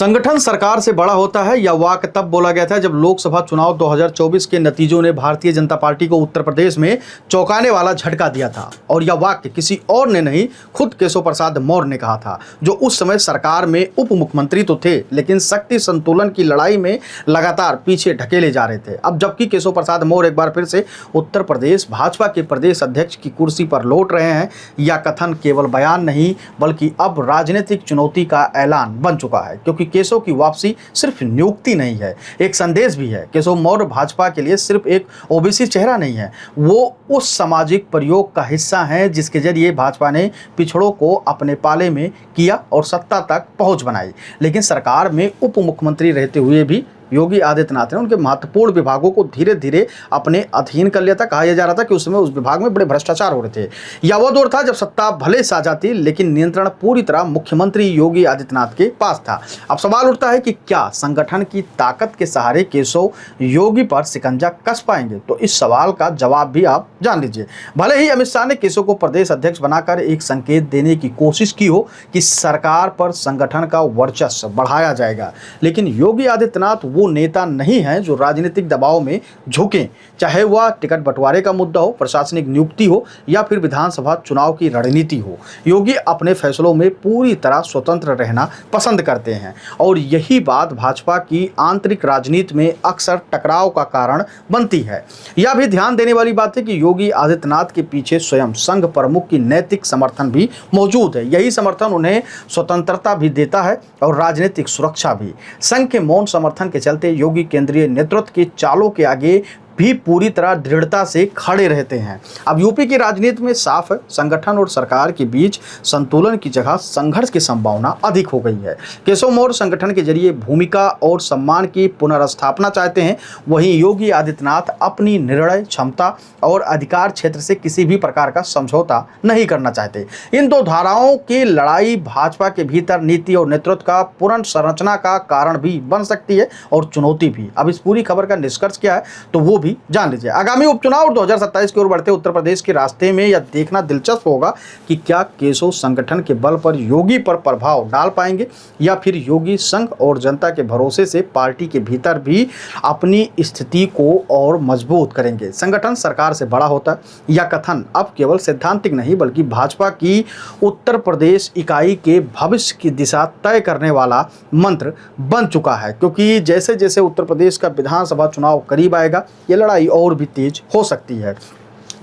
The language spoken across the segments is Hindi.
संगठन सरकार से बड़ा होता है, यह वाक्य तब बोला गया था जब लोकसभा चुनाव 2024 के नतीजों ने भारतीय जनता पार्टी को उत्तर प्रदेश में चौंकाने वाला झटका दिया था। और यह वाक्य किसी और ने नहीं, खुद केशव प्रसाद मौर्य ने कहा था, जो उस समय सरकार में उप मुख्यमंत्री तो थे, लेकिन शक्ति संतुलन की लड़ाई में लगातार पीछे ढकेले जा रहे थे। अब जबकि केशव प्रसाद मौर्य एक बार फिर से उत्तर प्रदेश भाजपा के प्रदेश अध्यक्ष की कुर्सी पर लौट रहे हैं, यह कथन केवल बयान नहीं बल्कि अब राजनीतिक चुनौती का ऐलान बन चुका है। क्योंकि केशव की वापसी सिर्फ नियुक्ति नहीं है, एक संदेश भी है। केशव मौर्य भाजपा के लिए सिर्फ एक ओबीसी चेहरा नहीं है, वो उस सामाजिक प्रयोग का हिस्सा है जिसके जरिए भाजपा ने पिछड़ों को अपने पाले में किया और सत्ता तक पहुंच बनाई। लेकिन सरकार में उप मुख्यमंत्री रहते हुए भी योगी आदित्यनाथ ने उनके महत्वपूर्ण विभागों को धीरे धीरे अपने अधीन कर लिया था। कहा यह जा रहा था कि उस समय उस विभाग में बड़े भ्रष्टाचार हो रहे थे। यह वो दौर था जब सत्ता भले साझा थी, लेकिन नियंत्रण पूरी तरह मुख्यमंत्री योगी आदित्यनाथ के पास था। अब सवाल उठता है कि क्या संगठन की ताकत के सहारे केशव योगी पर शिकंजा कस पाएंगे? तो इस सवाल का जवाब भी आप जान लीजिए। भले ही अमित शाह ने केशव को प्रदेश अध्यक्ष बनाकर एक संकेत देने की कोशिश की हो कि सरकार पर संगठन का वर्चस्व बढ़ाया जाएगा, लेकिन योगी आदित्यनाथ वो नेता नहीं है जो राजनीतिक दबाव में झुकें, चाहे वह टिकट बंटवारे का मुद्दा हो, प्रशासनिक नियुक्ति हो या फिर विधानसभा चुनाव की रणनीति हो। योगी अपने फैसलों में पूरी तरह स्वतंत्र रहना पसंद करते हैं और यही बात भाजपा की आंतरिक राजनीति में अक्सर टकराव का कारण बनती है। यह भी ध्यान देने वाली बात है कि योगी आदित्यनाथ के पीछे स्वयं संघ प्रमुख की नैतिक समर्थन भी मौजूद है। यही समर्थन उन्हें स्वतंत्रता भी देता है और राजनीतिक सुरक्षा भी। संघ के मौन समर्थन के चलते योगी केंद्रीय नेतृत्व के चालों के आगे भी पूरी तरह दृढ़ता से खड़े रहते हैं। अब यूपी की राजनीति में साफ है, संगठन और सरकार के बीच संतुलन की जगह संघर्ष की संभावना अधिक हो गई है। केशव मौर्य संगठन के जरिए भूमिका और सम्मान की पुनर्स्थापना चाहते हैं, वहीं योगी आदित्यनाथ अपनी निर्णय क्षमता और अधिकार क्षेत्र से किसी भी प्रकार का समझौता नहीं करना चाहते। इन दो धाराओं की लड़ाई भाजपा के भीतर नीति और नेतृत्व का पुनर्संरचना का कारण भी बन सकती है और चुनौती भी। अब इस पूरी खबर का निष्कर्ष क्या है तो वो भी जान लीजिए। आगामी उपचुनाव और 2027 की ओर बढ़ते उत्तर प्रदेश के रास्ते में यह देखना दिलचस्प होगा कि क्या केशव संगठन के बल पर योगी पर प्रभाव डाल पाएंगे या फिर योगी संघ और जनता के भरोसे से पार्टी के भीतर भी अपनी स्थिति को और मजबूत करेंगे। संगठन सरकार से बड़ा होता है, यह कथन अब केवल सैद्धांतिक नहीं बल्कि भाजपा की उत्तर प्रदेश इकाई के भविष्य की दिशा तय करने वाला मंत्र बन चुका है। क्योंकि जैसे जैसे उत्तर प्रदेश का विधानसभा चुनाव करीब आएगा, ये लड़ाई और भी तेज हो सकती है।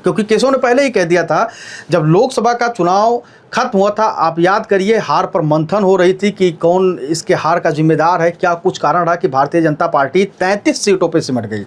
क्योंकि केशव ने पहले ही कह दिया था, जब लोकसभा का चुनाव खत्म हुआ था, आप याद करिए, हार पर मंथन हो रही थी कि कौन इसके हार का जिम्मेदार है, क्या कुछ कारण रहा कि भारतीय जनता पार्टी 33 सीटों पर सिमट गई।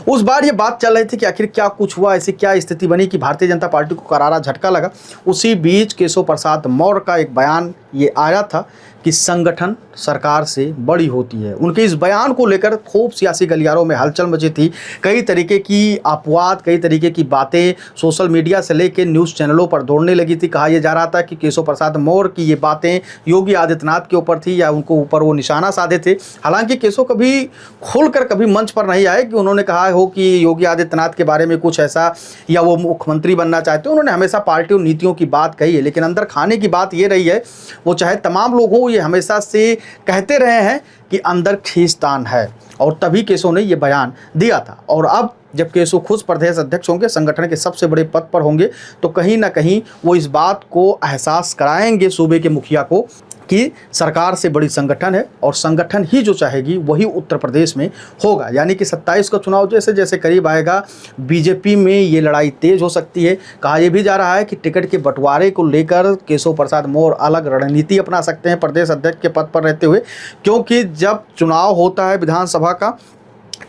उस बार ये बात चल रही थी कि आखिर क्या कुछ हुआ, ऐसी क्या स्थिति बनी कि भारतीय जनता पार्टी को करारा झटका लगा। उसी बीच केशव प्रसाद मौर्य का एक बयान ये आया था कि संगठन सरकार से बड़ी होती है। उनके इस बयान को लेकर खूब सियासी गलियारों में हलचल मची थी। कई तरीके की अपवाद, कई तरीके की बातें सोशल मीडिया से लेकर न्यूज़ चैनलों पर दौड़ने लगी थी। कहा यह जा रहा था कि केशव प्रसाद मौर्य की ये बातें योगी आदित्यनाथ के ऊपर थी या उनको ऊपर वो निशाना साधे थे। हालांकि केशव कभी खुलकर कभी मंच पर नहीं आए कि उन्होंने कहा हो कि योगी आदित्यनाथ के बारे में कुछ ऐसा या वो मुख्यमंत्री बनना चाहते। उन्होंने हमेशा पार्टी और नीतियों की बात कही है, लेकिन अंदर खाने की बात ये रही है, वो चाहे तमाम लोग हों, ये हमेशा से कहते रहे हैं कि अंदर खींचतान है, और तभी केशव ने ये बयान दिया था। और अब जब केशव खुद प्रदेश अध्यक्ष होंगे, संगठन के सबसे बड़े पद पर होंगे, तो कहीं ना कहीं वो इस बात को एहसास कराएंगे सूबे के मुखिया को कि सरकार से बड़ी संगठन है और संगठन ही जो चाहेगी वही उत्तर प्रदेश में होगा। यानी कि 27 का चुनाव जैसे जैसे करीब आएगा, बीजेपी में ये लड़ाई तेज हो सकती है। कहा यह भी जा रहा है कि टिकट के बंटवारे को लेकर केशव प्रसाद मौर्य अलग रणनीति अपना सकते हैं प्रदेश अध्यक्ष के पद पर रहते हुए, क्योंकि जब चुनाव होता है विधानसभा का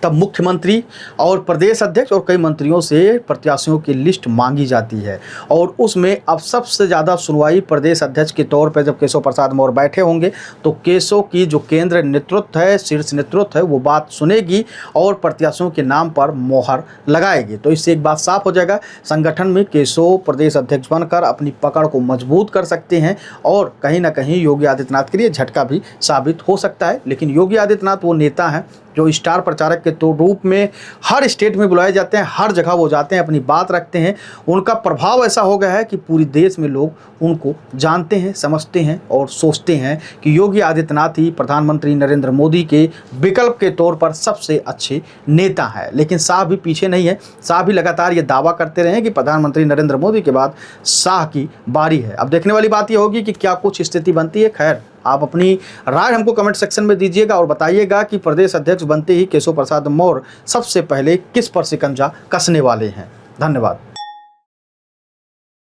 तब मुख्यमंत्री और प्रदेश अध्यक्ष और कई मंत्रियों से प्रत्याशियों की लिस्ट मांगी जाती है, और उसमें अब सबसे ज़्यादा सुनवाई प्रदेश अध्यक्ष के तौर पर जब केशव प्रसाद मौर्य बैठे होंगे तो केशव की जो केंद्र नेतृत्व है, शीर्ष नेतृत्व है, वो बात सुनेगी और प्रत्याशियों के नाम पर मोहर लगाएगी। तो इससे एक बात साफ हो जाएगा, संगठन में केशव प्रदेश अध्यक्ष बनकर अपनी पकड़ को मजबूत कर सकते हैं और कहीं ना कहीं योगी आदित्यनाथ के लिए झटका भी साबित हो सकता है। लेकिन योगी आदित्यनाथ वो नेता हैं जो स्टार प्रचारक के तो रूप में हर स्टेट में बुलाए जाते हैं, हर जगह वो जाते हैं, अपनी बात रखते हैं। उनका प्रभाव ऐसा हो गया है कि पूरे देश में लोग उनको जानते हैं, समझते हैं और सोचते हैं कि योगी आदित्यनाथ ही प्रधानमंत्री नरेंद्र मोदी के विकल्प के तौर पर सबसे अच्छे नेता हैं। लेकिन शाह भी पीछे नहीं है। शाह भी लगातार ये दावा करते रहे कि प्रधानमंत्री नरेंद्र मोदी के बाद शाह की बारी है। अब देखने वाली बात ये होगी कि क्या कुछ स्थिति बनती है। खैर, आप अपनी राय हमको कमेंट सेक्शन में दीजिएगा और बताइएगा कि प्रदेश अध्यक्ष बनते ही केशव प्रसाद मौर्य सबसे पहले किस पर शिकंजा कसने वाले हैं। धन्यवाद।